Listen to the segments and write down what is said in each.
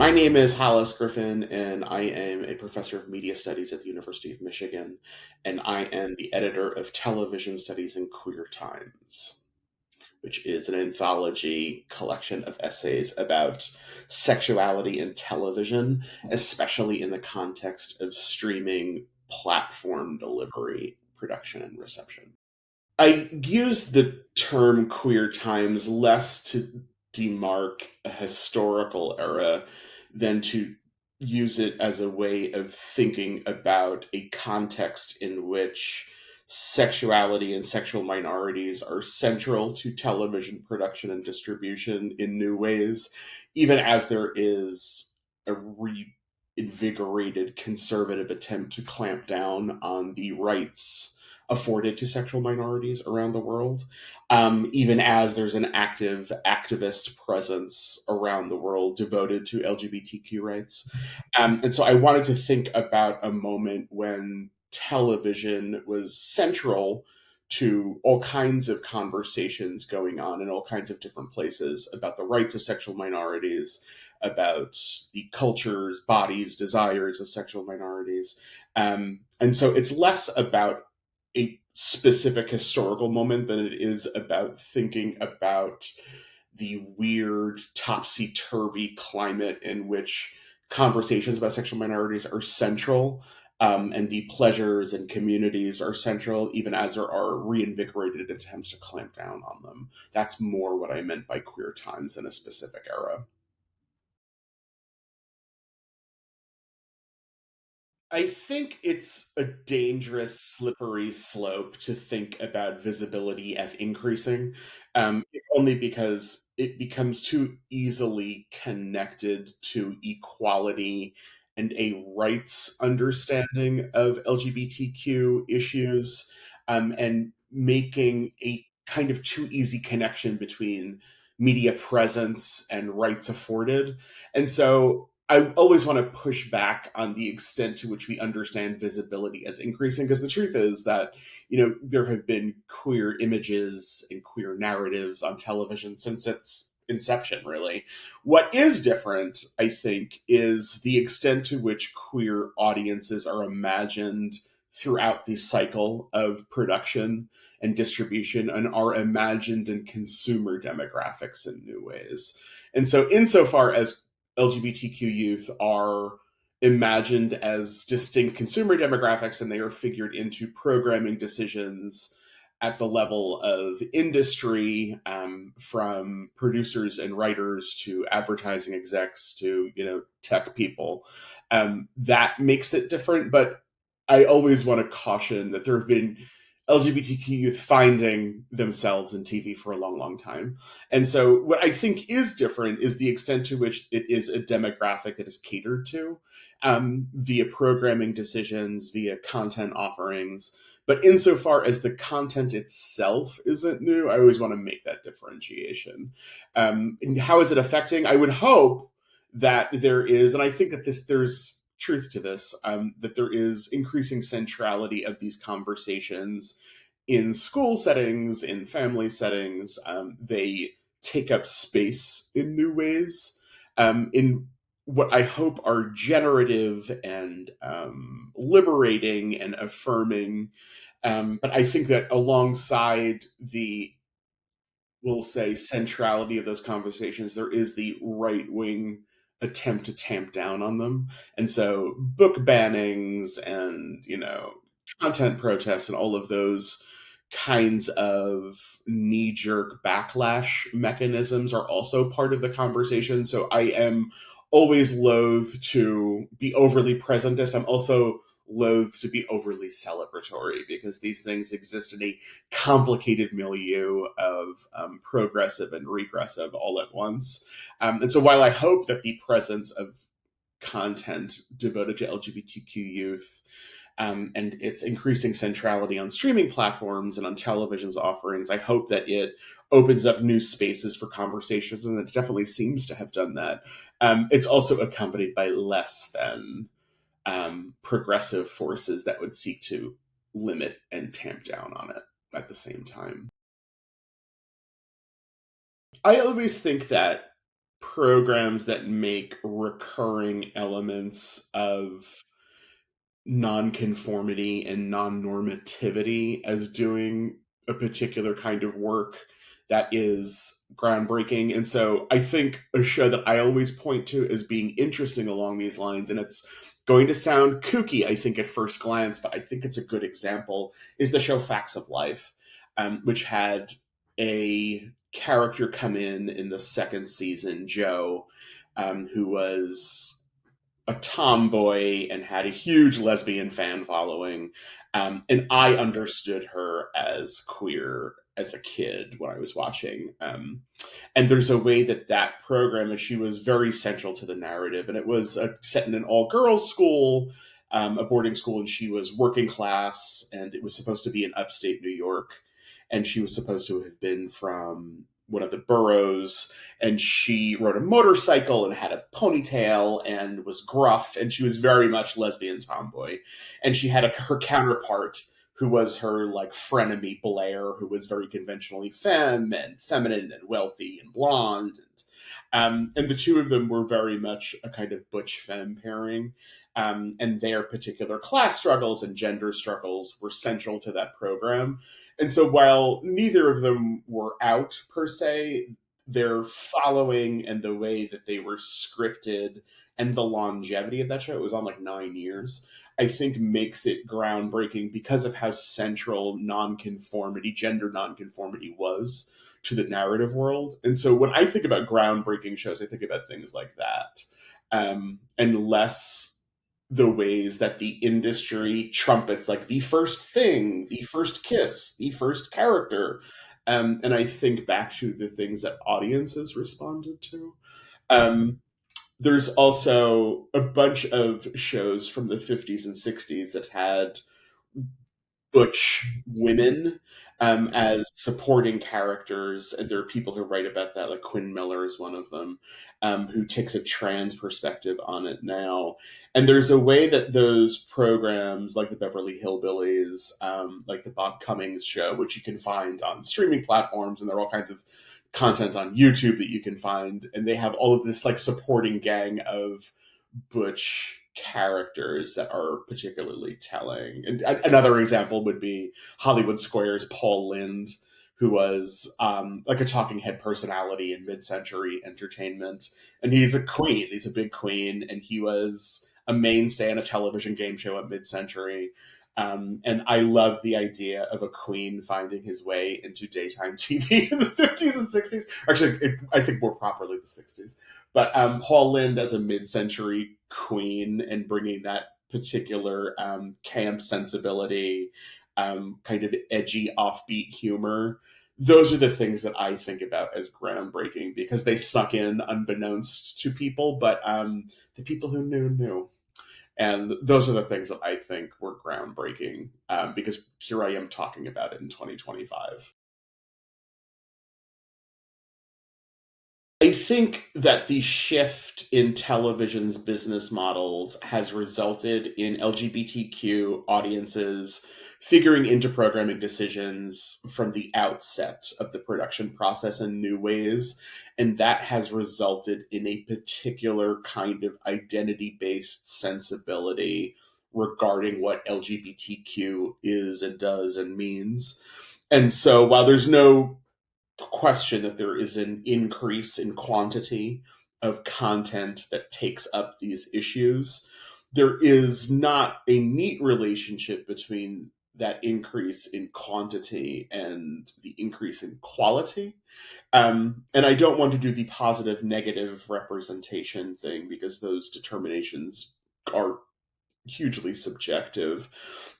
My name is Hollis Griffin, and I am a professor of media studies at the University of Michigan, and I am the editor of Television Studies in Queer Times, which is an anthology collection of essays about sexuality in television, especially in the context of streaming platform delivery, production, and reception. I use the term queer times less to demark a historical era than to use it as a way of thinking about a context in which sexuality and sexual minorities are central to television production and distribution in new ways, even as there is a reinvigorated conservative attempt to clamp down on the rights afforded to sexual minorities around the world, even as there's an active activist presence around the world devoted to LGBTQ rights. And so I wanted to think about a moment when television was central to all kinds of conversations going on in all kinds of different places about the rights of sexual minorities, about the cultures, bodies, desires of sexual minorities. And so it's less about a specific historical moment than it is about thinking about the weird topsy-turvy climate in which conversations about sexual minorities are central, and the pleasures and communities are central, even as there are reinvigorated attempts to clamp down on them. That's more what I meant by queer times in a specific era. I think it's a dangerous, slippery slope to think about visibility as increasing, if only because it becomes too easily connected to equality and a rights understanding of LGBTQ issues, and making a kind of too easy connection between media presence and rights afforded. And so I always want to push back on the extent to which we understand visibility as increasing, because the truth is that, there have been queer images and queer narratives on television since its inception, really. What is different, I think, is the extent to which queer audiences are imagined throughout the cycle of production and distribution and are imagined in consumer demographics in new ways. And so, insofar as LGBTQ youth are imagined as distinct consumer demographics and they are figured into programming decisions at the level of industry, from producers and writers to advertising execs to tech people. That makes it different, but I always want to caution that there have been LGBTQ youth finding themselves in TV for a long, long time. And so, what I think is different is the extent to which it is a demographic that is catered to, via programming decisions, via content offerings. But insofar as the content itself isn't new, I always want to make that differentiation. And how is it affecting? I would hope that there is, and I think that there's truth to this, that there is increasing centrality of these conversations in school settings, in family settings. They take up space in new ways, in what I hope are generative and liberating and affirming. But I think that alongside the, we'll say, centrality of those conversations, there is the right wing attempt to tamp down on them. And so book bannings and, content protests and all of those kinds of knee jerk backlash mechanisms are also part of the conversation. So I am always loath to be overly presentist. I'm also loath to be overly celebratory because these things exist in a complicated milieu of progressive and regressive all at once. And so while I hope that the presence of content devoted to LGBTQ youth, and its increasing centrality on streaming platforms and on television's offerings, I hope that it opens up new spaces for conversations, and it definitely seems to have done that. It's also accompanied by less than progressive forces that would seek to limit and tamp down on it at the same time. I always think that programs that make recurring elements of nonconformity and non-normativity as doing a particular kind of work that is groundbreaking. And so I think a show that I always point to as being interesting along these lines, and it's going to sound kooky, I think, at first glance, but I think it's a good example, is the show Facts of Life, which had a character come in the second season, Joe, who was a tomboy and had a huge lesbian fan following. And I understood her as queer as a kid when I was watching. And there's a way that that program, and she was very central to the narrative, and it was set in an all girls school, a boarding school, and she was working class, and it was supposed to be in upstate New York. And she was supposed to have been from one of the boroughs, and she rode a motorcycle and had a ponytail and was gruff, and she was very much lesbian tomboy. And she had her counterpart who was her like frenemy Blair, who was very conventionally femme and feminine and wealthy and blonde. And the two of them were very much a kind of butch femme pairing. And their particular class struggles and gender struggles were central to that program. And so while neither of them were out per se, their following and the way that they were scripted and the longevity of that show, it was on like 9 years, I think makes it groundbreaking because of how central nonconformity, gender nonconformity was to the narrative world. And so when I think about groundbreaking shows, I think about things like that, and less the ways that the industry trumpets like the first thing, the first kiss, the first character. And I think back to the things that audiences responded to. Um, there's also a bunch of shows from the 50s and 60s that had butch women as supporting characters, and there are people who write about that, like Quinn Miller is one of them, who takes a trans perspective on it now. And there's a way that those programs, like the Beverly Hillbillies, like the Bob Cummings show, which you can find on streaming platforms, and there are all kinds of content on YouTube that you can find, and they have all of this like supporting gang of butch characters that are particularly telling. And another example would be Hollywood Square's Paul Lynde, who was like a talking head personality in mid-century entertainment. And he's a queen. He's a big queen. And he was a mainstay on a television game show at mid-century. And I love the idea of a queen finding his way into daytime TV in the 50s and 60s. Actually, I think more properly the 60s. But Paul Lynde as a mid-century queen and bringing that particular camp sensibility, kind of edgy, offbeat humor. Those are the things that I think about as groundbreaking because they snuck in unbeknownst to people, but the people who knew. And those are the things that I think were groundbreaking because here I am talking about it in 2025. I think that the shift in television's business models has resulted in LGBTQ audiences figuring into programming decisions from the outset of the production process in new ways. And that has resulted in a particular kind of identity based sensibility regarding what LGBTQ is and does and means. And so while there's no question that there is an increase in quantity of content that takes up these issues, there is not a neat relationship between that increase in quantity and the increase in quality. And I don't want to do the positive negative representation thing because those determinations are hugely subjective.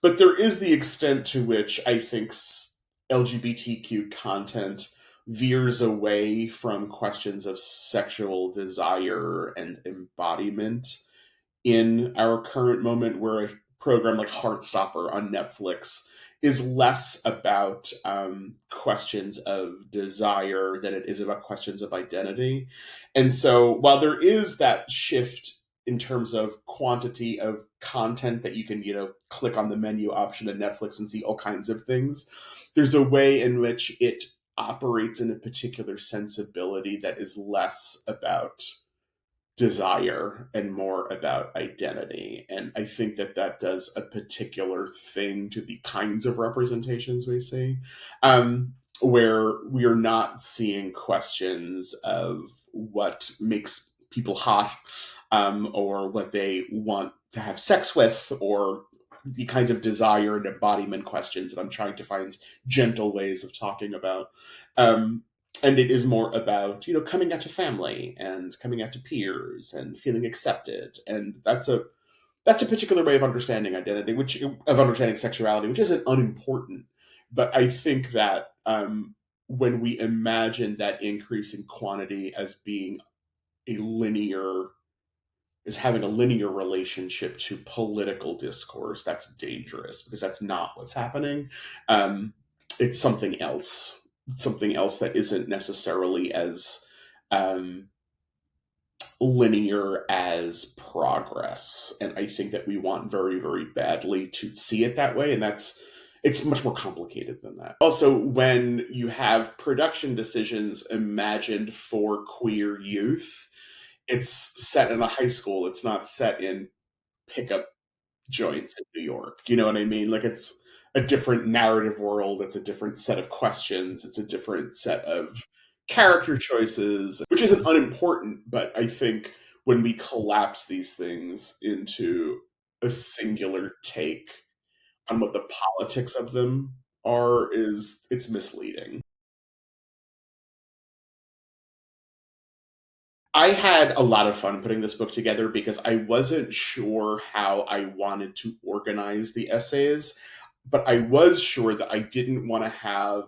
But there is the extent to which I think LGBTQ content veers away from questions of sexual desire and embodiment in our current moment, where a program like Heartstopper on Netflix is less about questions of desire than it is about questions of identity. And so while there is that shift in terms of quantity of content that you can, click on the menu option at Netflix and see all kinds of things, there's a way in which it operates in a particular sensibility that is less about desire and more about identity. And I think that that does a particular thing to the kinds of representations we see, where we are not seeing questions of what makes people hot, or what they want to have sex with, or the kinds of desire and embodiment questions that I'm trying to find gentle ways of talking about. Um, and it is more about, coming out to family and coming out to peers and feeling accepted, and that's a particular way of understanding identity, which of understanding sexuality, which isn't unimportant. But I think that, when we imagine that increase in quantity as being a linear is having a linear relationship to political discourse, that's dangerous, because that's not what's happening. Um, it's something else that isn't necessarily as, um, linear as progress. And I think that we want very, very badly to see it that way. And it's much more complicated than that. Also, when you have production decisions imagined for queer youth, it's set in a high school. It's not set in pickup joints in New York. You know what I mean? Like, it's a different narrative world. It's a different set of questions. It's a different set of character choices, which isn't unimportant. But I think when we collapse these things into a singular take on what the politics of them are, is it's misleading. I had a lot of fun putting this book together because I wasn't sure how I wanted to organize the essays, but I was sure that I didn't want to have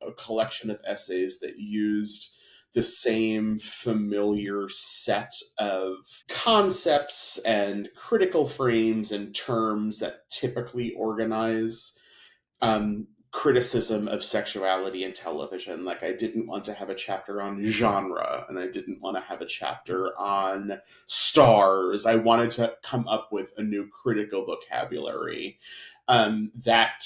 a collection of essays that used the same familiar set of concepts and critical frames and terms that typically organize, criticism of sexuality in television. Like, I didn't want to have a chapter on genre, and I didn't want to have a chapter on stars. I wanted to come up with a new critical vocabulary, that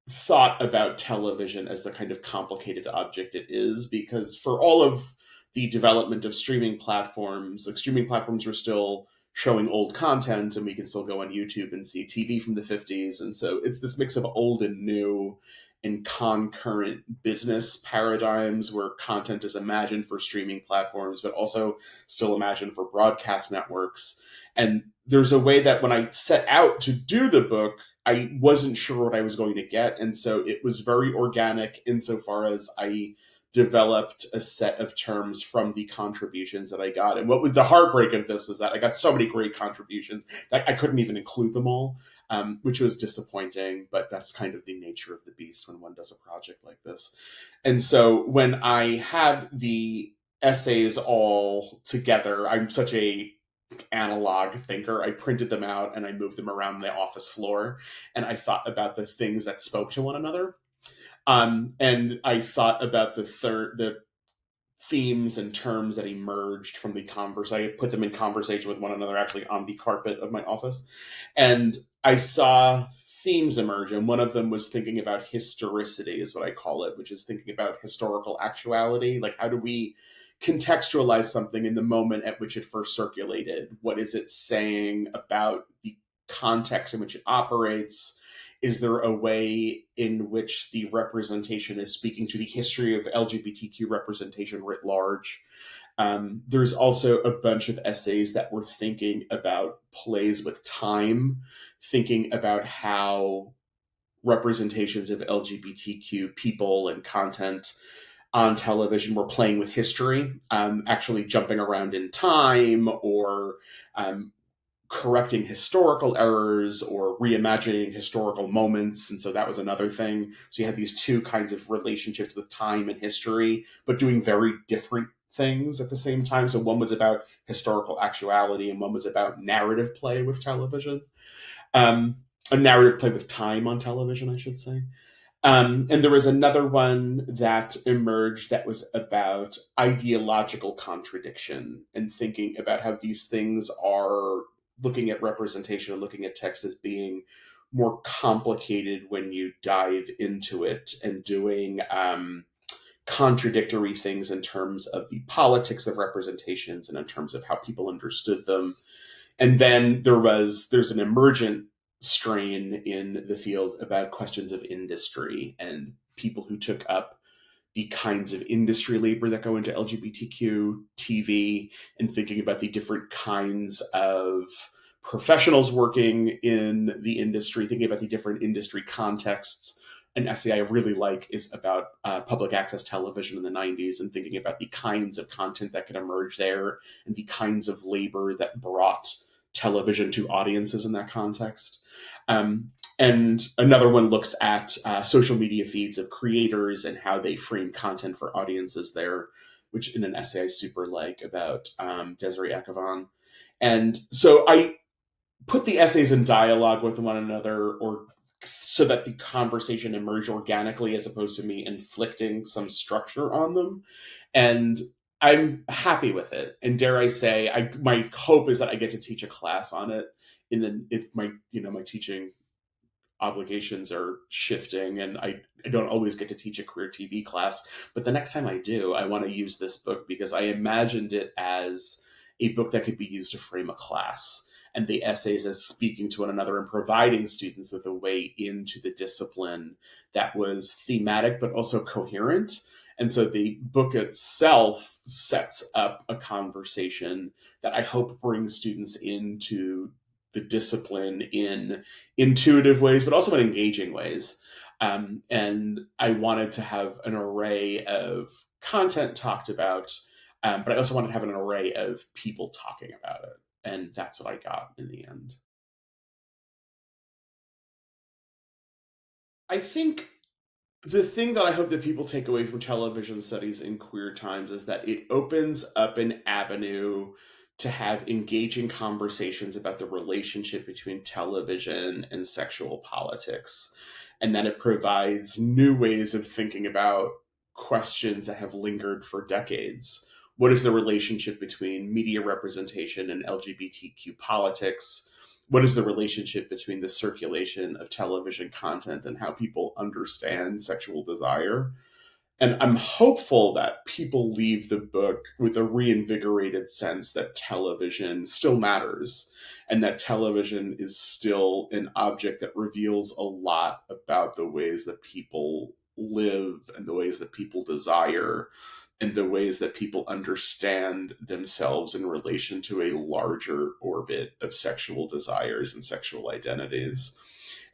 thought about television as the kind of complicated object it is, because for all of the development of streaming platforms, like, streaming platforms were still showing old content, and we can still go on YouTube and see TV from the 50s. And so it's this mix of old and new and concurrent business paradigms where content is imagined for streaming platforms, but also still imagined for broadcast networks. And there's a way that when I set out to do the book, I wasn't sure what I was going to get. And so it was very organic insofar as I developed a set of terms from the contributions that I got. And what was the heartbreak of this was that I got so many great contributions that I couldn't even include them all, which was disappointing. But that's kind of the nature of the beast when one does a project like this. And so when I had the essays all together, I'm such a analog thinker. I printed them out and I moved them around the office floor, and I thought about the things that spoke to one another. And I thought about the themes and terms that emerged from the converse. I put them in conversation with one another, actually, on the carpet of my office, and I saw themes emerge. And one of them was thinking about historicity, is what I call it, which is thinking about historical actuality. Like, how do we contextualize something in the moment at which it first circulated? What is it saying about the context in which it operates? Is there a way in which the representation is speaking to the history of LGBTQ representation writ large? There's also a bunch of essays that were thinking about plays with time, thinking about how representations of LGBTQ people and content on television were playing with history, actually jumping around in time, or, correcting historical errors, or reimagining historical moments. And so that was another thing. So you had these two kinds of relationships with time and history, but doing very different things at the same time. So one was about historical actuality, and one was about narrative play with television. Um, a narrative play with time on television, I should say. And there was another one that emerged that was about ideological contradiction, and thinking about how these things are, looking at representation and looking at text as being more complicated when you dive into it, and doing, contradictory things in terms of the politics of representations and in terms of how people understood them. And then there's an emergent strain in the field about questions of industry and people who took up the kinds of industry labor that go into LGBTQ TV, and thinking about the different kinds of professionals working in the industry, thinking about the different industry contexts. An essay I really like is about public access television in the 90s, and thinking about the kinds of content that could emerge there and the kinds of labor that brought television to audiences in that context. And another one looks at social media feeds of creators and how they frame content for audiences there, which in an essay I super like about Desiree Akhavan. And so I put the essays in dialogue with one another, or so that the conversation emerged organically as opposed to me inflicting some structure on them. And I'm happy with it. And dare I say, my hope is that I get to teach a class on it. And then my teaching obligations are shifting, and I don't always get to teach a queer TV class. But the next time I do, I want to use this book because I imagined it as a book that could be used to frame a class, and the essays as speaking to one another and providing students with a way into the discipline that was thematic but also coherent. And so the book itself sets up a conversation that I hope brings students into the discipline in intuitive ways, but also in engaging ways. And I wanted to have an array of content talked about, but I also wanted to have an array of people talking about it. And that's what I got in the end. I think the thing that I hope that people take away from television studies in queer times is that it opens up an avenue to have engaging conversations about the relationship between television and sexual politics, and that it provides new ways of thinking about questions that have lingered for decades. What is the relationship between media representation and LGBTQ politics? What is the relationship between the circulation of television content and how people understand sexual desire? And I'm hopeful that people leave the book with a reinvigorated sense that television still matters, and that television is still an object that reveals a lot about the ways that people live and the ways that people desire and the ways that people understand themselves in relation to a larger orbit of sexual desires and sexual identities.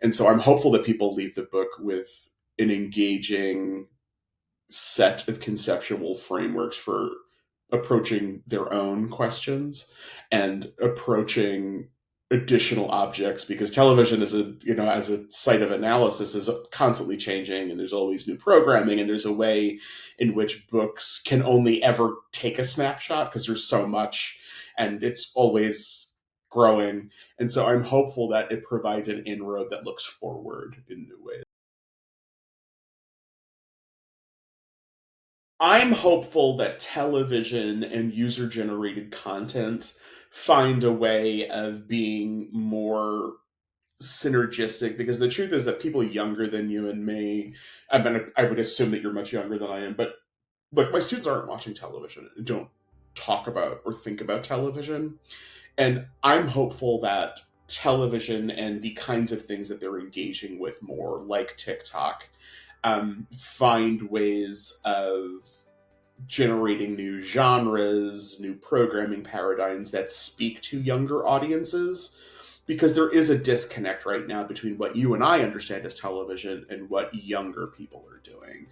And so I'm hopeful that people leave the book with an engaging set of conceptual frameworks for approaching their own questions and approaching additional objects, because television is as a site of analysis is constantly changing, and there's always new programming, and there's a way in which books can only ever take a snapshot because there's so much and it's always growing. And so I'm hopeful that it provides an inroad that looks forward in new ways. I'm hopeful that television and user generated content find a way of being more synergistic, because the truth is that people younger than you and me, I would assume that you're much younger than I am, but my students aren't watching television and don't talk about or think about television. And I'm hopeful that television and the kinds of things that they're engaging with more, like TikTok, find ways of generating new genres, new programming paradigms that speak to younger audiences, because there is a disconnect right now between what you and I understand as television and what younger people are doing.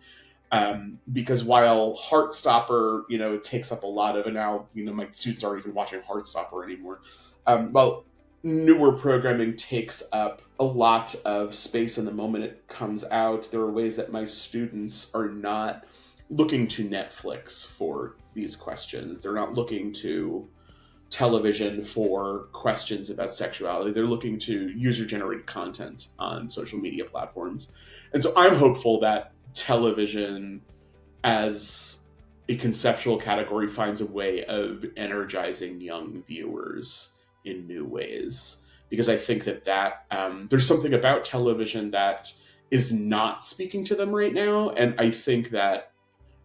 Because while Heartstopper, it takes up a lot of, and now, my students aren't even watching Heartstopper anymore. Well, newer programming takes up a lot of space in the moment it comes out. There are ways that my students are not looking to Netflix for these questions. They're not looking to television for questions about sexuality. They're looking to user-generated content on social media platforms. And so I'm hopeful that television as a conceptual category finds a way of energizing young viewers in new ways. Because I think that there's something about television that is not speaking to them right now. And I think that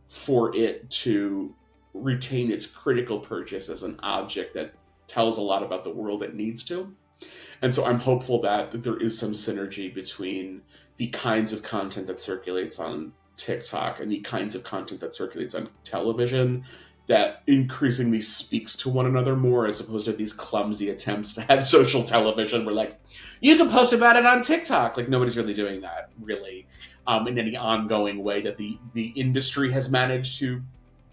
for it to retain its critical purchase as an object that tells a lot about the world it needs to. And so I'm hopeful that there is some synergy between the kinds of content that circulates on TikTok and the kinds of content that circulates on television that increasingly speaks to one another more, as opposed to these clumsy attempts to have social television where, like, you can post about it on TikTok. Like, nobody's really doing that, really, in any ongoing way that the industry has managed to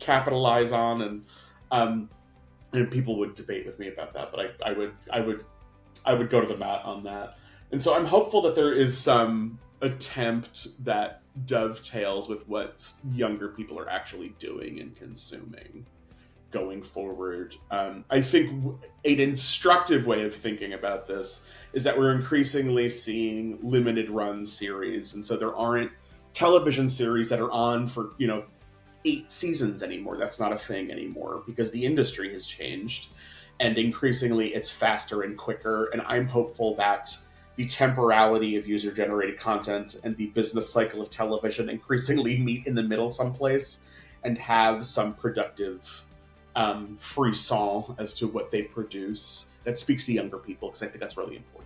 capitalize on. And people would debate with me about that, but I would go to the mat on that. And so I'm hopeful that there is some attempt that dovetails with what younger people are actually doing and consuming going forward. I think an instructive way of thinking about this is that we're increasingly seeing limited run series. And so there aren't television series that are on for, 8 seasons anymore. That's not a thing anymore because the industry has changed. And increasingly it's faster and quicker. And I'm hopeful that the temporality of user-generated content and the business cycle of television increasingly meet in the middle someplace and have some productive frisson as to what they produce that speaks to younger people, because I think that's really important.